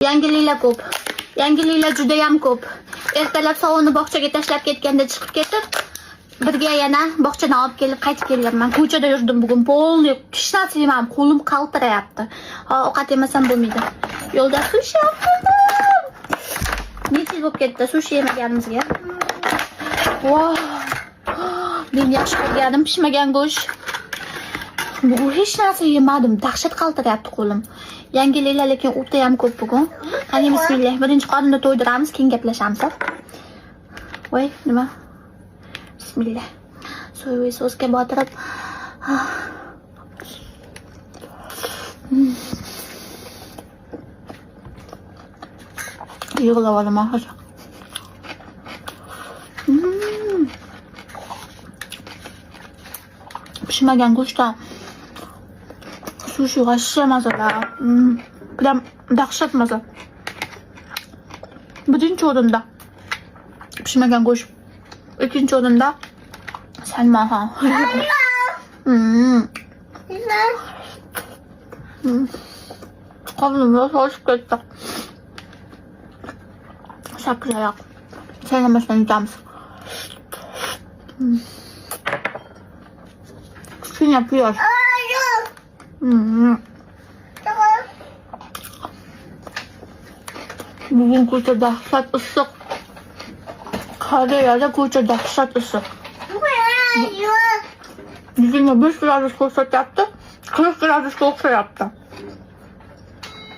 Yangiliklar ko'p. Yangiliklar juda ham ko'p. Ertalab sovunni bog'chaga tashlab ketganda chiqib ketib, birga yana bog'chadan olib kelib qaytib kelyapman. Ko'chada yurdim bugun. Polni hech narsa yemadim. Qo'lim qaltirayapti. Ovqat yemasam bo'lmaydi. Yo'lda sushi oldim. Necha yil bo'lib ketdi sushi yemaganimizga. Voh. Men yaxshi ko'rganim pishmagan go'sht. Bugun hech narsa yemadim. Dahshat qaltirayapti qo'lim. Yangiliklar lekin o'ta ham ko'p bugun. Qani bismillah. Birinchi qornini to'ydiramiz, keyin gaplashamiz. Voy, nima? Bismillah. So'yib sosga botirib. Yig'lab olaman hozir. Pishmagan go'shtdan sushi вообще mazalar. Прям dahshat maza. Birinchi o'rinda pishmagan go'sht. Ikkinchi o'rinda salmon. Qornim toshib ketdi. Sakrayoq. Saylamasdan yutamiz. Kichkina piyoz. Bugun ko'cha dahshat issiq. Koreyada ko'cha dahshat issiq. 25 gradus ko'rsatyapti. 40 gradusga o'xshayapti.